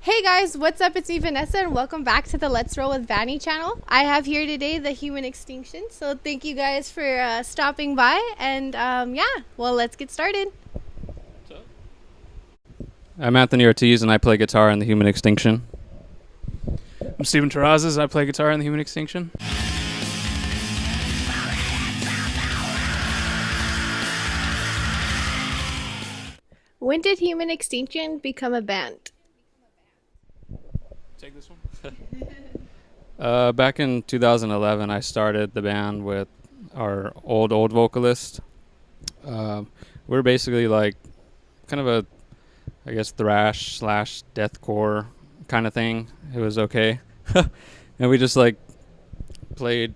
Hey guys, what's up? It's me, Vanessa, and welcome back to the Let's Roll with Vannie channel. I have here today the Human Extinction, so thank you guys for stopping by, and let's get started. I'm Anthony Ortiz, and I play guitar in the Human Extinction. I'm Steven Terrazas. I play guitar in the Human Extinction. When did Human Extinction become a band? Take this one. Back in 2011, I started the band with our old vocalist. We're basically like kind of a, I guess, thrash / deathcore kind of thing. It was okay. And we just like played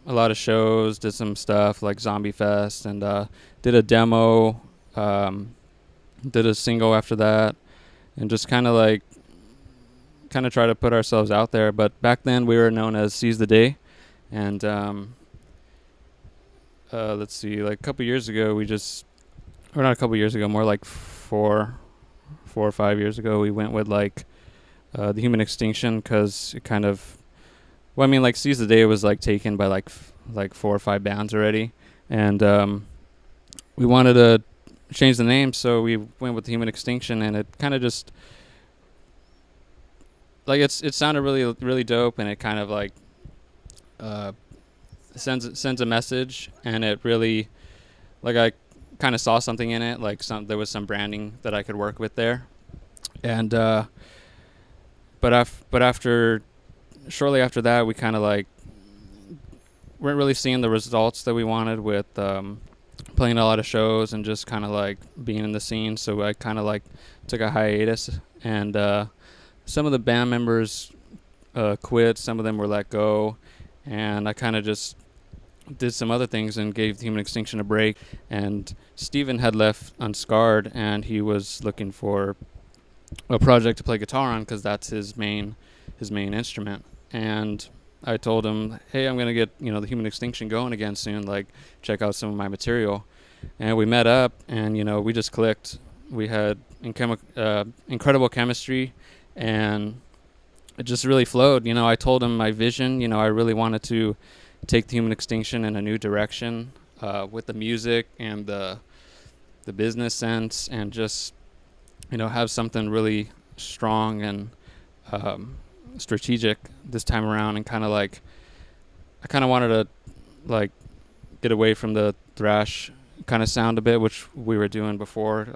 a lot of shows, did some stuff like Zombie Fest, and did a demo, did a single after that, and just kind of try to put ourselves out there. But back then we were known as Seize the Day, and let's see, like a couple years ago or not a couple years ago, more like four or 5 years ago, we went with like the Human Extinction, because it kind of, well, I mean, like Seize the Day was like taken by like 4 or 5 bands already, and we wanted to change the name, so we went with the Human Extinction, and it kind of just like it sounded really dope, and it kind of like sends a message, and it really, like, I kind of saw something in it, like there was some branding that I could work with there, and but after shortly after that, we kind of like weren't really seeing the results that we wanted with playing a lot of shows and just kind of like being in the scene. So I kind of like took a hiatus, and some of the band members quit, some of them were let go, and I kind of just did some other things and gave Human Extinction a break. And Steven had left Unscarred, and he was looking for a project to play guitar on, because that's his main instrument. And I told him, hey, I'm going to get, the Human Extinction going again soon, like check out some of my material. And we met up, and, we just clicked. We had incredible chemistry, and it just really flowed. I told him my vision. I really wanted to take the Human Extinction in a new direction with the music and the business sense, and just, have something really strong and strategic this time around, and I kind of wanted to like get away from the thrash kind of sound a bit, which we were doing before.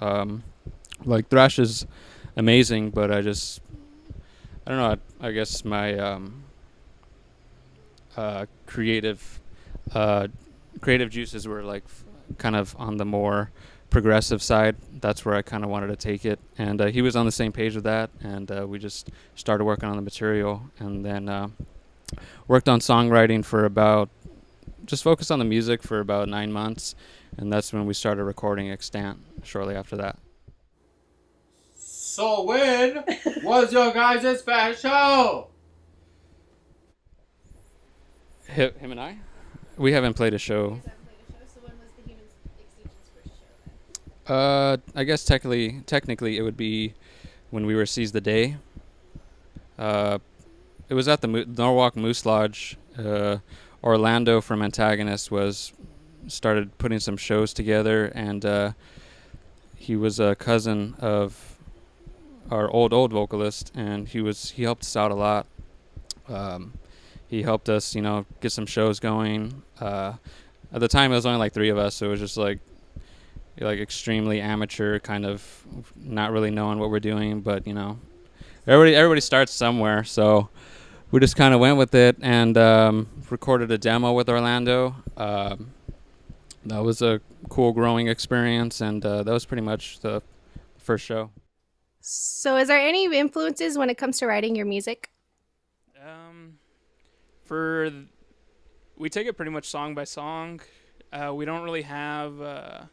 Like thrash is amazing, but I don't know, I guess my creative juices were like kind of on the more progressive side. That's where I kind of wanted to take it, and he was on the same page with that, and we just started working on the material, and then worked on songwriting for just focused on the music for about 9 months, and that's when we started recording Extant shortly after that. So when was your guys' first show? Him and I? We haven't played a show. So when was the Human Extinction's first show then? I guess technically it would be when we were Seize the Day. It was at the Norwalk Moose Lodge. Orlando from Antagonist started putting some shows together, and he was a cousin of our old vocalist, and he helped us out a lot. He helped us, get some shows going. At the time, it was only like 3 of us, so it was just like extremely amateur, kind of not really knowing what we're doing. But everybody starts somewhere, so we just kind of went with it, and recorded a demo with Orlando. That was a cool growing experience, and that was pretty much the first show. So is there any influences when it comes to writing your music? We take it pretty much song by song. We don't really have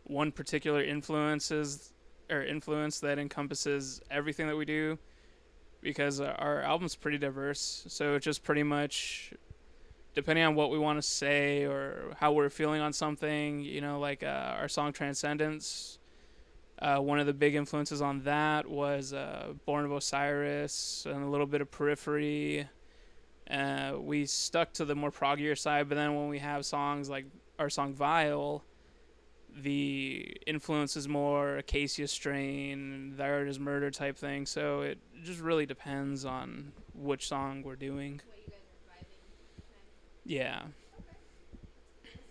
one particular influence that encompasses everything that we do, because our album's pretty diverse. So it's just pretty much depending on what we want to say or how we're feeling on something. Like our song Transcendence One of the big influences on that was Born of Osiris and a little bit of Periphery. We stuck to the more proggier side, but then when we have songs like our song Vile, the influence is more Acacia Strain, The Art is Murder type thing. So it just really depends on which song we're doing. What you guys are vibing. Yeah.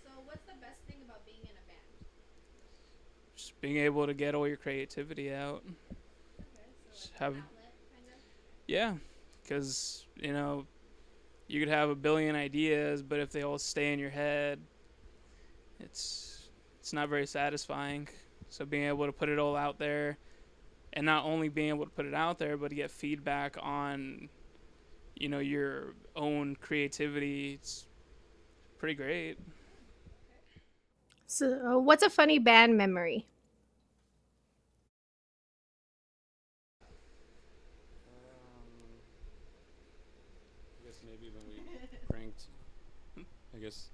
So what's the best thing about being in a band? Just being able to get all your creativity out. Okay, so Just like have, outlet, kind of. yeah, because, you could have a billion ideas, but if they all stay in your head, it's not very satisfying. So being able to put it all out there, and not only being able to put it out there, but to get feedback on, your own creativity, it's pretty great. So what's a funny band memory? I guess maybe when we pranked. I guess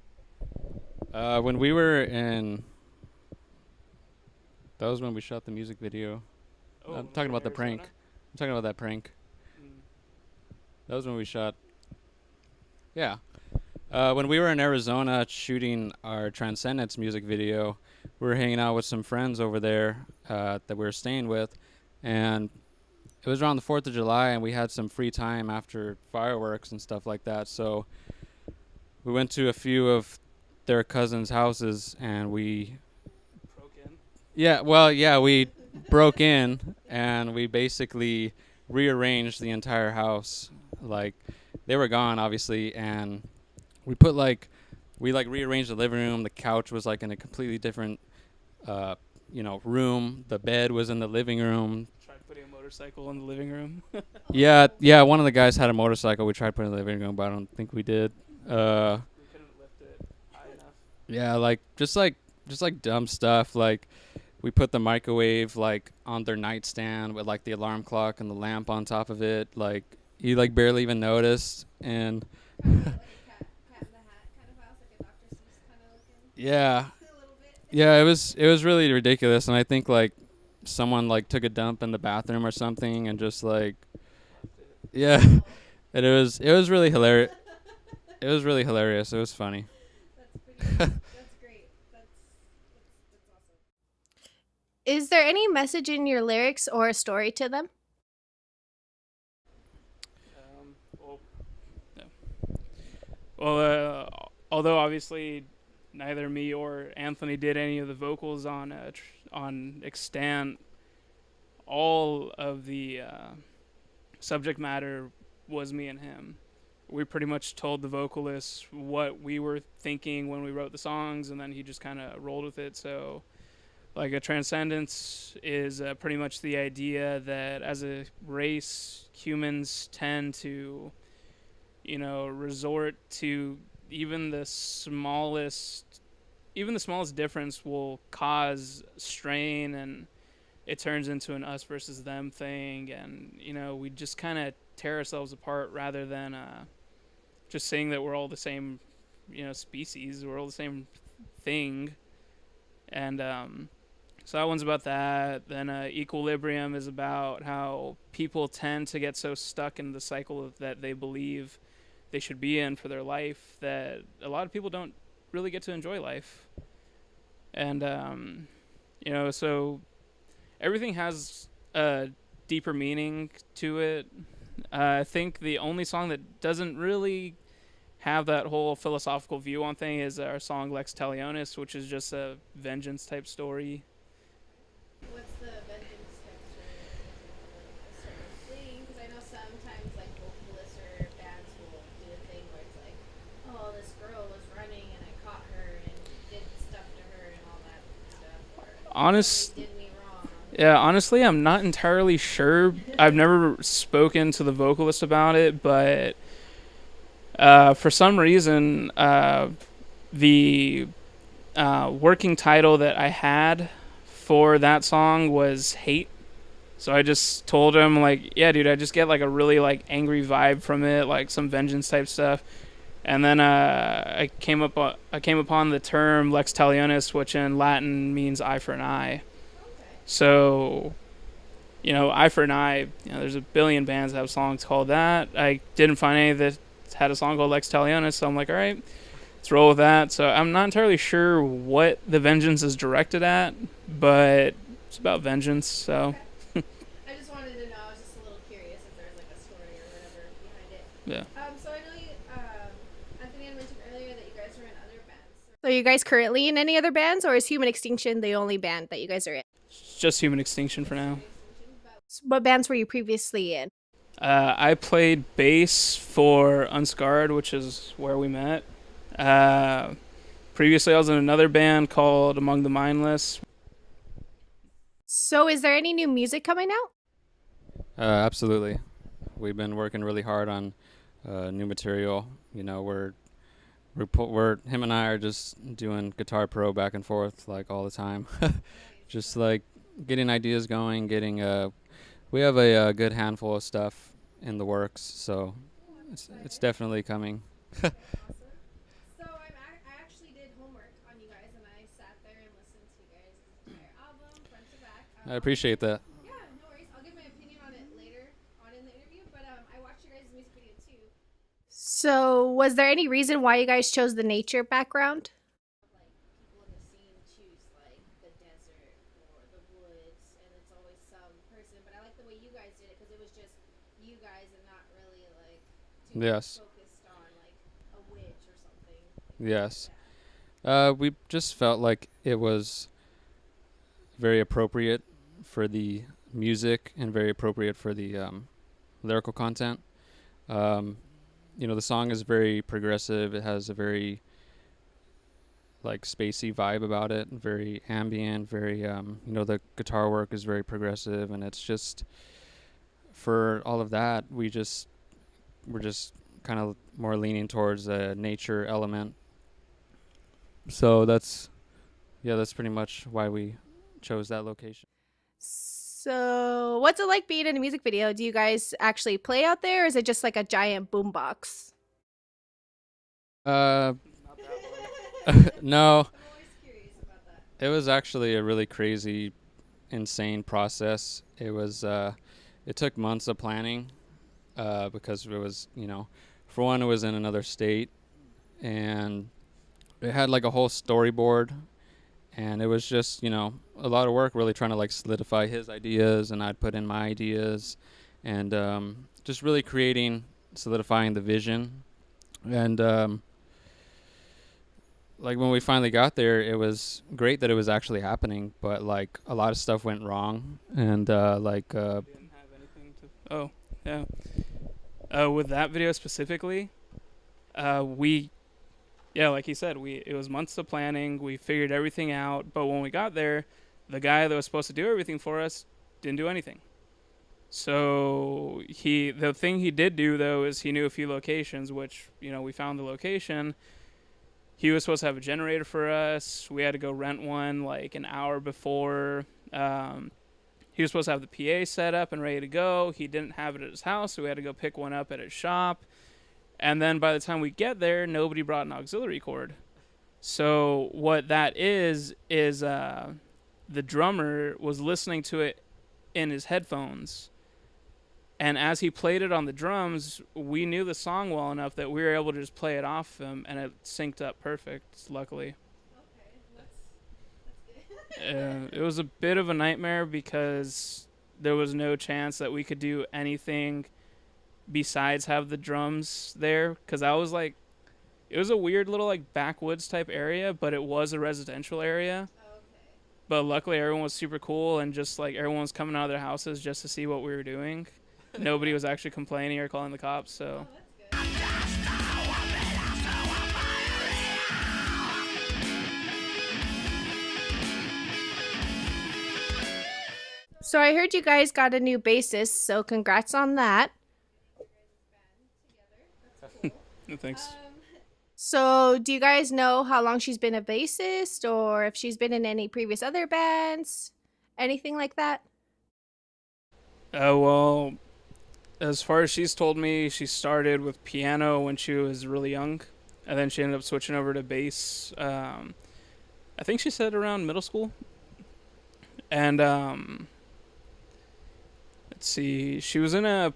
when we were in. That was when we shot the music video. I'm talking about the prank. I'm talking about that prank. That was when we shot. Yeah. When we were in Arizona shooting our Transcendence music video, we were hanging out with some friends over there that we were staying with, and it was around the 4th of July, and we had some free time after fireworks and stuff like that. So we went to a few of their cousins' houses, and we we broke in, and we basically rearranged the entire house. Like, they were gone, obviously, and we rearranged the living room. The couch was like in a completely different room. The bed was in the living room. Tried putting a motorcycle in the living room. Yeah, one of the guys had a motorcycle. We tried putting it in the living room, but I don't think we did. We couldn't lift it high enough. Yeah, just dumb stuff. Like, we put the microwave on their nightstand with the alarm clock and the lamp on top of it. Like, he barely even noticed. And Kind of like Cat in the Hat kind of house, like a Dr. Seuss kind of looking. yeah, A little bit. yeah, it was really ridiculous. And I think someone took a dump in the bathroom or something, and just yeah, and it was really hilarious. It was really hilarious. It was funny. That's great. That's awesome. Is there any message in your lyrics or a story to them? Although obviously neither me or Anthony did any of the vocals on Extant, all of the subject matter was me and him. We pretty much told the vocalist what we were thinking when we wrote the songs, and then he just kind of rolled with it. So, a transcendence is pretty much the idea that as a race, humans tend to, resort to even the smallest difference will cause strain, and it turns into an us versus them thing, and we just kind of tear ourselves apart rather than just saying that we're all the same, species, we're all the same thing. And so that one's about that. Then Equilibrium is about how people tend to get so stuck in the cycle that they believe they should be in for their life that a lot of people don't really get to enjoy life. And so everything has a deeper meaning to it. I think the only song that doesn't really have that whole philosophical view on thing is our song Lex Talionis, which is just a vengeance type story. What's the vengeance type story? Is it a certain thing? Because I know sometimes vocalists or bands will do a thing where it's like, oh, this girl was running and I caught her and did stuff to her and all that stuff. Or somebody did me wrong. Yeah, honestly, I'm not entirely sure. I've never spoken to the vocalist about it, but for some reason, the working title that I had for that song was Hate. So I just told him, yeah, dude, I just get a really angry vibe from it, some vengeance type stuff. And then I came upon the term Lex Talionis, which in Latin means eye for an eye. Okay. So, Eye for an Eye, there's a billion bands that have songs called that. I didn't find any that had a song called Lex Talionis, so I'm like, all right, let's roll with that. So I'm not entirely sure what the vengeance is directed at, but it's about vengeance, so. I just wanted to know. I was just a little curious if there's like a story or whatever behind it. Yeah. So I know you, Anthony had mentioned earlier that you guys were in other bands. So are you guys currently in any other bands, or is Human Extinction the only band that you guys are in? It's just Human Extinction for now. What bands were you previously in? I played bass for Unscarred, which is where we met. Previously, I was in another band called Among the Mindless. So is there any new music coming out? Absolutely. We've been working really hard on new material. We're him and I are just doing Guitar Pro back and forth like all the time. Just like getting ideas going, we have a good handful of stuff in the works, so it's definitely coming. Awesome. So I actually did homework on you guys, and I sat there and listened to you guys' entire album front to back. I appreciate that. Yeah, no worries. I'll give my opinion on it later on in the interview, but I watched your guys' music video too. So was there any reason why you guys chose the nature background? Like people in the scene choose like the desert or the woods, and it's always some person. But I like the way you guys did it because it was just you guys and not really like too Yes. focused on like a witch or something. Yes. We just felt like it was very appropriate for the music and very appropriate for the lyrical content. The song is very progressive. It has a very like spacey vibe about it, very ambient, very the guitar work is very progressive, and it's just for all of that we're just kind of more leaning towards a nature element. So that's pretty much why we chose that location. So what's it like being in a music video? Do you guys actually play out there, or is it just like a giant boombox? No, I'm always curious about that. it was actually a really crazy, insane process. It took months of planning, because it was, for one, it was in another state, and it had like a whole storyboard, and it was just, a lot of work really trying to like solidify his ideas, and I'd put in my ideas, and just really solidifying the vision. And like when we finally got there, it was great that it was actually happening, but like a lot of stuff went wrong, and Didn't have anything to. Oh, yeah. With that video specifically, like he said, it was months of planning. We figured everything out, but when we got there, the guy that was supposed to do everything for us didn't do anything. So the thing he did do though is he knew a few locations, which we found the location. He was supposed to have a generator for us. We had to go rent one like an hour before. He was supposed to have the PA set up and ready to go. He didn't have it at his house, so we had to go pick one up at his shop. And then by the time we get there, nobody brought an auxiliary cord. So what that is the drummer was listening to it in his headphones. And as he played it on the drums, we knew the song well enough that we were able to just play it off him, and it synced up perfect, luckily. Okay, that's good. It was a bit of a nightmare because there was no chance that we could do anything besides have the drums there, because I was like, it was a weird little like backwoods type area, but it was a residential area. Okay. But luckily everyone was super cool, and just like everyone was coming out of their houses just to see what we were doing. Nobody was actually complaining or calling the cops, so. Oh, that's good. So I heard you guys got a new bassist, so congrats on that. No thanks. So do you guys know how long she's been a bassist, or if she's been in any previous other bands? Anything like that? Well, as far as she's told me, she started with piano when she was really young, and then she ended up switching over to bass. I think she said around middle school. And let's see, she was in a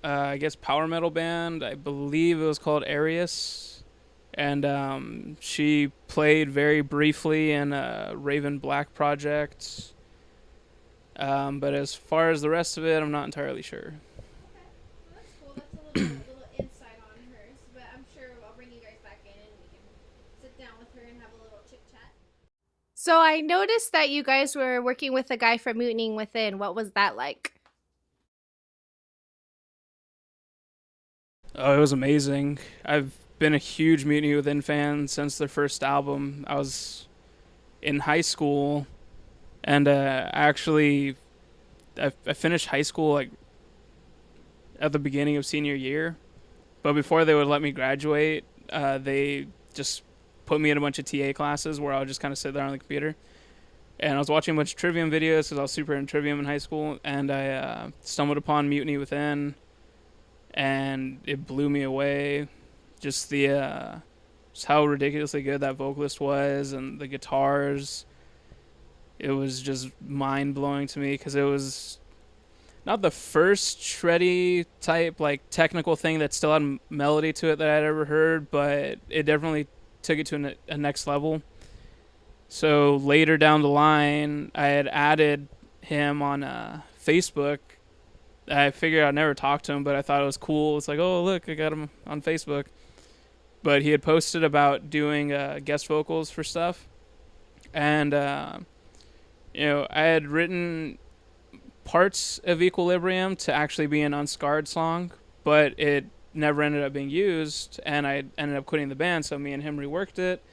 I guess power metal band. I believe it was called Arius. And she played very briefly in a Raven Black project. But as far as the rest of it, I'm not entirely sure. Well, that's cool. That's a little insight on her. But I'm sure I'll bring you guys back in and we can sit down with her and have a little chit chat. So I noticed that you guys were working with a guy from Mutinying Within. What was that like? Oh, it was amazing. I've been a huge Mutiny Within fan since their first album. I was in high school, and I finished high school like at the beginning of senior year. But before they would let me graduate, they just put me in a bunch of TA classes where I would just kind of sit there on the computer. And I was watching a bunch of Trivium videos because I was super into Trivium in high school, and I stumbled upon Mutiny Within, and it blew me away. Just just how ridiculously good that vocalist was, and the guitars. It was just mind blowing to me because it was not the first shreddy type like technical thing that still had melody to it that I'd ever heard, but it definitely took it to a next level. So later down the line, I had added him on Facebook. I figured I'd never talk to him, but I thought it was cool. It's like, oh, look, I got him on Facebook. But he had posted about doing guest vocals for stuff. And, I had written parts of Equilibrium to actually be an Unscarred song, but it never ended up being used, and I ended up quitting the band, so me and him reworked it.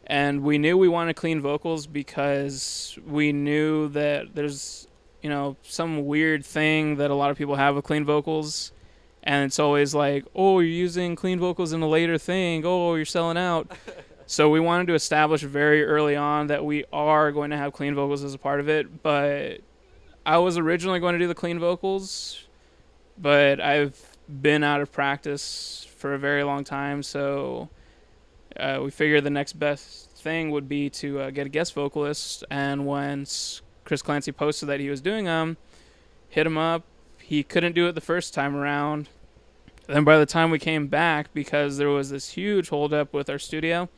And we knew we wanted clean vocals because we knew that there's, some weird thing that a lot of people have with clean vocals. And it's always like, oh, you're using clean vocals in a later thing. Oh, you're selling out. So we wanted to establish very early on that we are going to have clean vocals as a part of it. But I was originally going to do the clean vocals, but I've been out of practice for a very long time. So we figured the next best thing would be to get a guest vocalist. And once Chris Clancy posted that he was doing them, hit him up. He couldn't do it the first time around. Then by the time we came back, because there was this huge holdup with our studio,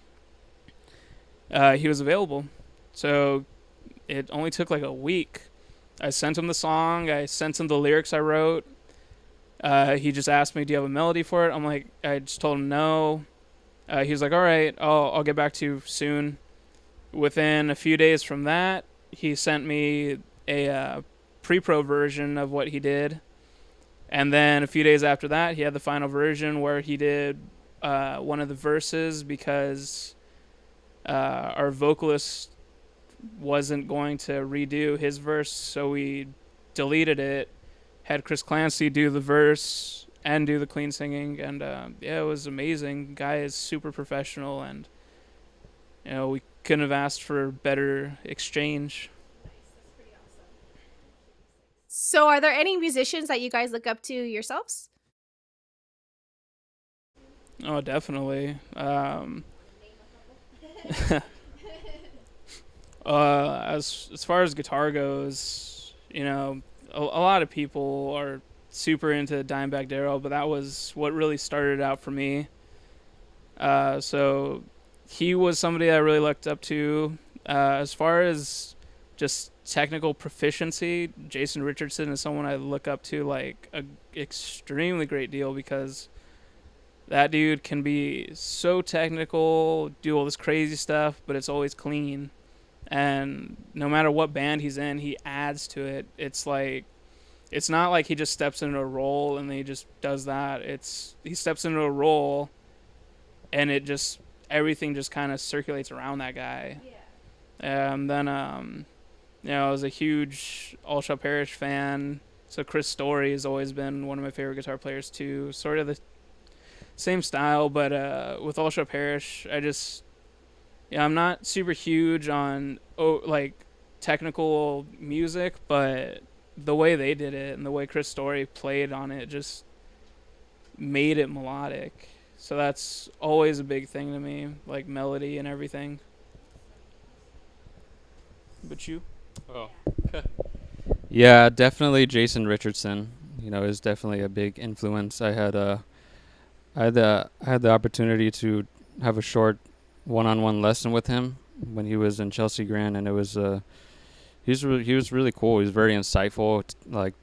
he was available. So it only took like a week. I sent him the song. I sent him the lyrics I wrote. He just asked me, do you have a melody for it? I just told him no. He was like, all right, I'll get back to you soon. Within a few days from that, he sent me a pre-pro version of what he did. And then a few days after that, he had the final version where he did one of the verses because our vocalist wasn't going to redo his verse, so we deleted it, had Chris Clancy do the verse and do the clean singing, and it was amazing. The guy is super professional, and we couldn't have asked for better exchange. Nice. That's pretty awesome. So are there any musicians that you guys look up to yourselves? Oh, definitely. Name a couple. As far as guitar goes, a lot of people are super into Dimebag Darrell, but that was what really started out for me. So he was somebody I really looked up to. As far as just technical proficiency, Jason Richardson is someone I look up to like a extremely great deal because that dude can be so technical, do all this crazy stuff, but it's always clean. And no matter what band he's in, he adds to it. It's not like he just steps into a role and then he just does that. He steps into a role and everything just kind of circulates around that guy. Yeah. And then I was a huge All Shall Perish fan. So Chris Story has always been one of my favorite guitar players too. Sort of the same style, but with All Shall Perish, I'm not super huge on technical music, but the way they did it and the way Chris Story played on it just made it melodic. So that's always a big thing to me, like melody and everything. But you? Oh. Yeah, definitely Jason Richardson. You know, is definitely a big influence. I had the opportunity to have a short one-on-one lesson with him when he was in Chelsea Grand, and it was he was really cool. He was very insightful. Like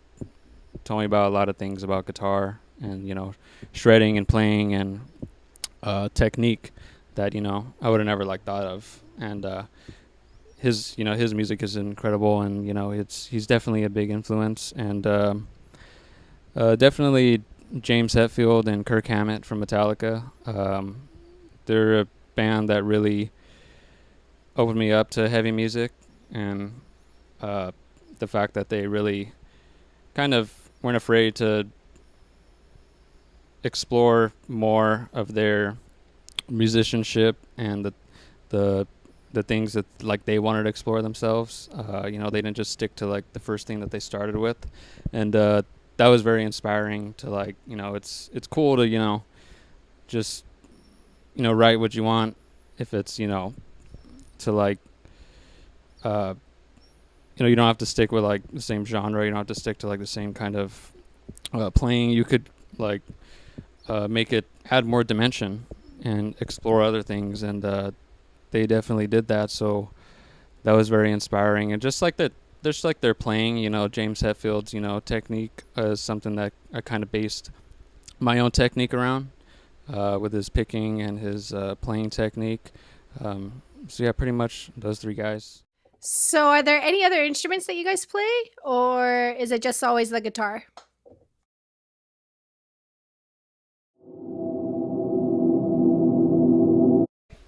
told me about a lot of things about guitar and shredding and playing and technique that I would have never like thought of. And his music is incredible, and he's definitely a big influence. And definitely James Hetfield and Kirk Hammett from Metallica. They're a band that really opened me up to heavy music, and the fact that they really kind of weren't afraid to explore more of their musicianship and the the things that like they wanted to explore themselves. They didn't just stick to like the first thing that they started with, and that was very inspiring to like it's cool to just write what you want if it's to like you don't have to stick with like the same genre. You don't have to stick to like the same kind of playing. You could like make it add more dimension and explore other things, and they definitely did that. So that was very inspiring, and just like their playing, James Hetfield's technique is something that I kind of based my own technique around with his picking and his playing technique. So yeah, pretty much those three guys. So, are there any other instruments that you guys play, or is it just always the guitar?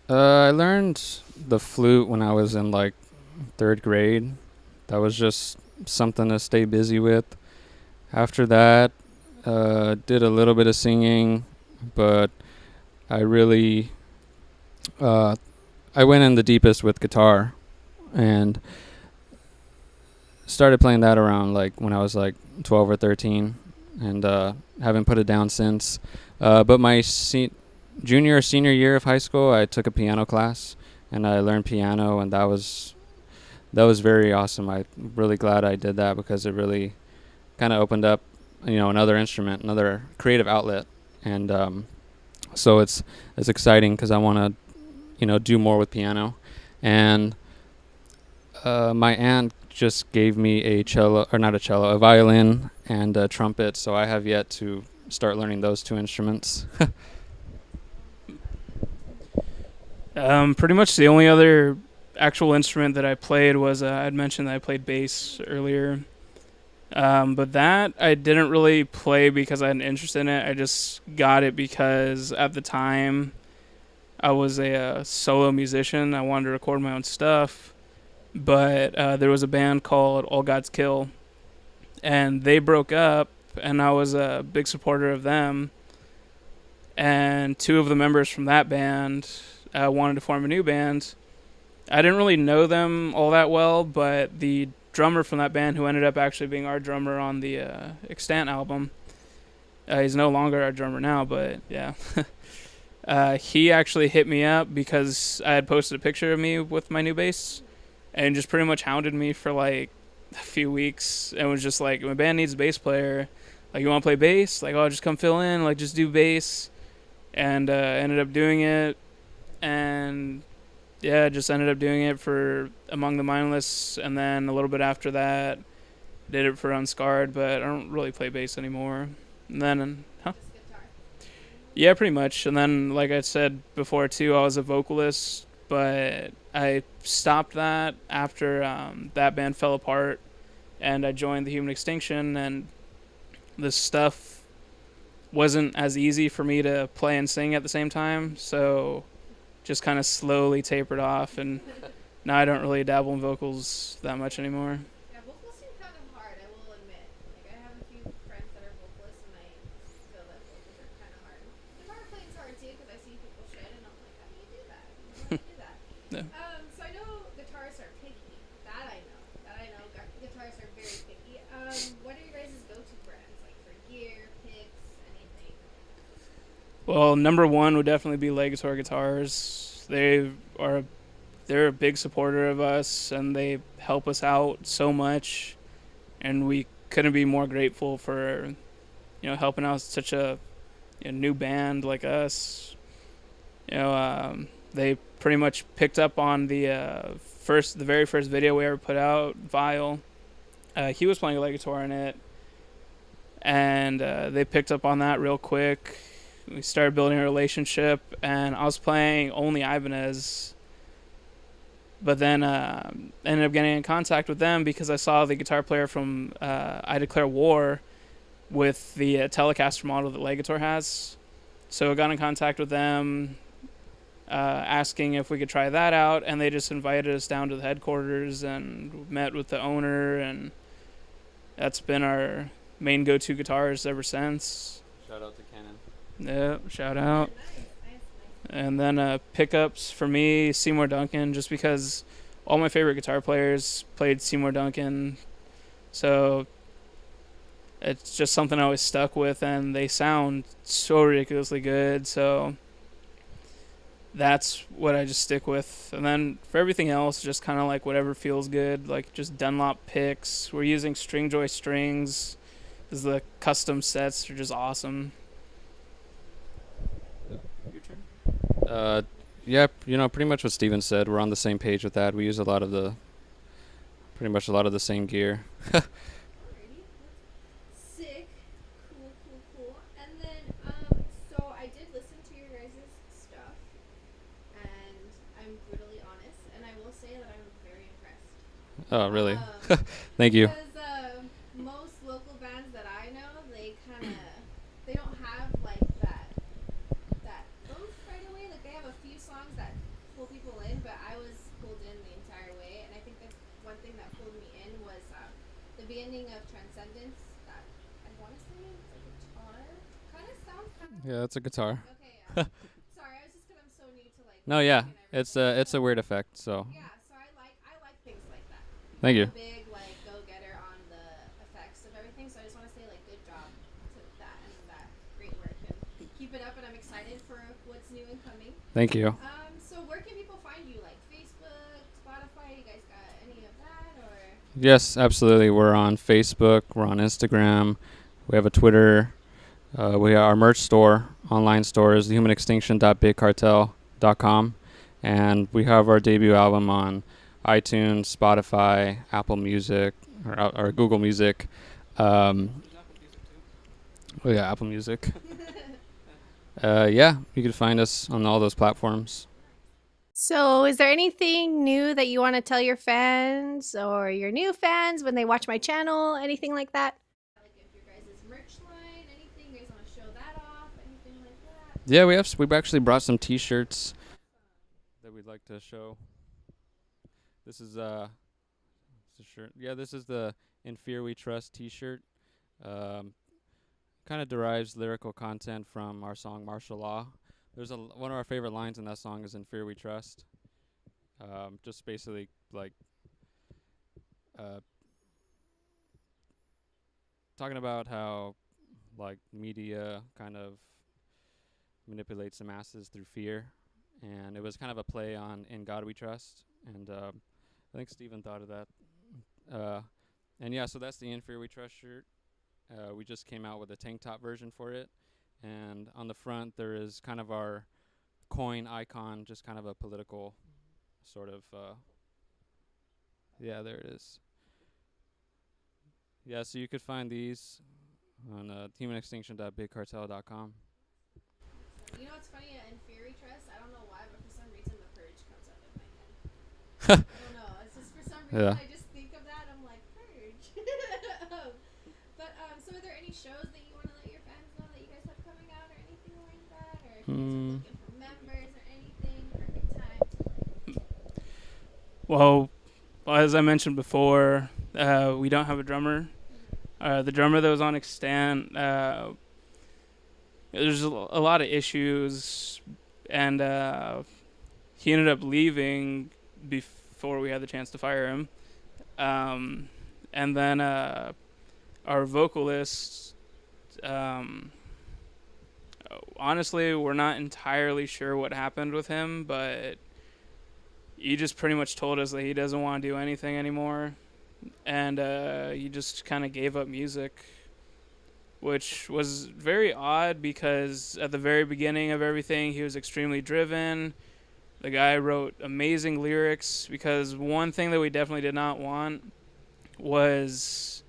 I learned the flute when I was in like third grade. That was just something to stay busy with. After that, did a little bit of singing, but I really I went in the deepest with guitar and started playing that around like when I was like 12 or 13, and haven't put it down since. But my junior or senior year of high school, I took a piano class and I learned piano, and that was very awesome. I'm really glad I did that because it really kind of opened up, another instrument, another creative outlet, and so it's exciting because I want to, do more with piano. And my aunt just gave me a violin and a trumpet, so I have yet to start learning those two instruments. Pretty much the only other actual instrument that I played was I'd mentioned that I played bass earlier. But that I didn't really play because I had an interest in it. I just got it because at the time I was a solo musician. I wanted to record my own stuff. But there was a band called All God's Kill, and they broke up, and I was a big supporter of them. And two of the members from that band wanted to form a new band. I didn't really know them all that well, but the drummer from that band, who ended up actually being our drummer on the Extant album, he's no longer our drummer now, but yeah. He actually hit me up because I had posted a picture of me with my new bass, and just pretty much hounded me for like a few weeks, and was just like, my band needs a bass player. Like, you want to play bass? Like, oh, just come fill in. Like, just do bass. And ended up doing it. And yeah, just ended up doing it for Among the Mindless, and then a little bit after that, did it for Unscarred, but I don't really play bass anymore. And then, yeah, pretty much. And then, like I said before too, I was a vocalist, but I stopped that after that band fell apart, and I joined the Human Extinction, and this stuff wasn't as easy for me to play and sing at the same time, so just kind of slowly tapered off, and now I don't really dabble in vocals that much anymore. Yeah, vocals seem kind of hard, I will admit. Like, I have a few friends that are vocalists, and I feel that vocals are kind of hard. Guitar playing's hard too, because I see people shred, and I'm like, how do you do that? How do you do that? Yeah. So I know guitarists are picky. That I know. Guitarists are very picky. What are your guys' go-to brands, like for gear, picks, anything? Well, number one would definitely be Legator guitars. They are they're a big supporter of us, and they help us out so much, and we couldn't be more grateful for helping out such a new band like us. They pretty much picked up on the very first video we ever put out, Vile. He was playing a leg guitar in it, and they picked up on that real quick. We started building a relationship, and I was playing only Ibanez, but then ended up getting in contact with them because I saw the guitar player from I Declare War with the Telecaster model that Legator has. So I got in contact with them, asking if we could try that out, and they just invited us down to the headquarters and met with the owner, and that's been our main go-to guitarist ever since. Shout out to Canon. Yeah, shout out. Nice. And then pickups for me, Seymour Duncan, just because all my favorite guitar players played Seymour Duncan. So it's just something I always stuck with, and they sound so ridiculously good. So that's what I just stick with. And then for everything else, just kind of like whatever feels good, like just Dunlop picks. We're using Stringjoy strings because the custom sets are just awesome. Yeah, pretty much what Steven said. We're on the same page with that. We use pretty much a lot of the same gear. Alrighty. Sick. Cool. And then, so I did listen to your guys' stuff, and I'm brutally honest, and I will say that I'm very impressed. Oh, really? Thank you. Because most local bands that I know, they don't have like that oomph right away. Like they have a few songs that pull people in, but I was pulled in the entire way, and I think that's one thing that pulled me in was the beginning of Transcendence. That I want to say it's a guitar. Kind of sounds kind of. Yeah, that's a guitar. Okay. Yeah. Sorry, I was just because I'm so new to like. No, yeah, music and everything. it's a weird effect. So Yeah, so I like things like that. thank you. I'm a big like go-getter on the effects of everything, so I just want to say like good job to that and that great work, and keep it up, and I'm excited for what's new and coming. Thank you. So where can people find you? Like Facebook, Spotify? You guys got any of that or? Yes, absolutely. We're on Facebook. We're on Instagram. We have a Twitter. We have our merch store, online store is humanextinction.bigcartel.com, and we have our debut album on iTunes, Spotify, Apple Music, or Google Music. Oh yeah, Apple Music. Yeah, you can find us on all those platforms. So, is there anything new that you want to tell your fans or your new fans when they watch my channel? Anything like that? Like if your guys' merch line, anything you guys want to show that off, anything like that? Yeah, we've actually brought some T-shirts that we'd like to show. This is a shirt. Yeah, this is the "In Fear We Trust" T-shirt. Kind of derives lyrical content from our song "Martial Law." There's one of our favorite lines in that song is "In Fear We Trust." Just basically like talking about how like media kind of manipulates the masses through fear, and it was kind of a play on "In God We Trust," and I think Steven thought of that. And yeah, so that's the "In Fear We Trust" shirt. We just came out with a tank top version for it, and on the front there is kind of our coin icon, just kind of a political sort of yeah, there it is. Yeah, so you could find these on humanextinction.bigcartel.com. You know what's funny? In Fear We Trust, I don't know why, but for some reason The Purge comes up in my head. I don't know. It's just for some reason Yeah. I just think of that. I'm like, Purge. But so are there any shows that you want to let your fans know that you guys have coming out or anything like that? Or if you guys are looking for members or anything, perfect time to like. Well, as I mentioned before, we don't have a drummer. The drummer that was on Extant, there's a lot of issues, and he ended up leaving before we had the chance to fire him. And then our vocalist, honestly, we're not entirely sure what happened with him, but he just pretty much told us that he doesn't want to do anything anymore, and he just kind of gave up music, which was very odd because at the very beginning of everything, he was extremely driven. The guy wrote amazing lyrics, because one thing that we definitely did not want was,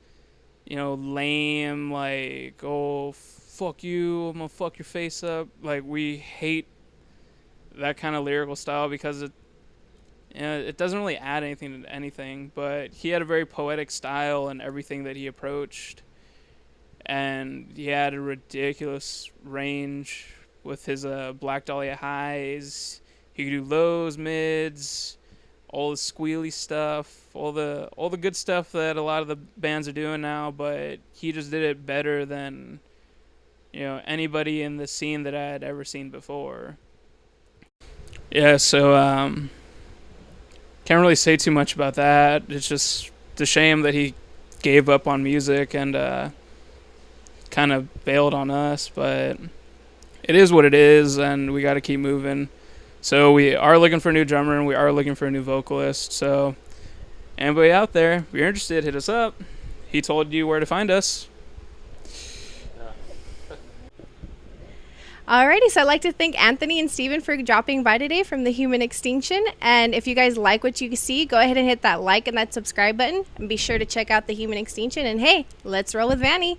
lame, like, oh, fuck you, I'm gonna fuck your face up. Like, we hate that kind of lyrical style because it doesn't really add anything to anything, but he had a very poetic style in everything that he approached, and he had a ridiculous range with his Black Dahlia highs. He could do lows, mids, all the squealy stuff, all the good stuff that a lot of the bands are doing now, but he just did it better than anybody in the scene that I had ever seen before. Yeah, so can't really say too much about that. It's just a shame that he gave up on music and kind of bailed on us, but it is what it is, and we got to keep moving. So we are looking for a new drummer, and we are looking for a new vocalist. So anybody out there, if you're interested, hit us up. He told you where to find us. Alrighty, so I'd like to thank Anthony and Steven for dropping by today from the Human Extinction. And if you guys like what you see, go ahead and hit that like and that subscribe button. And be sure to check out the Human Extinction. And hey, let's roll with Vannie.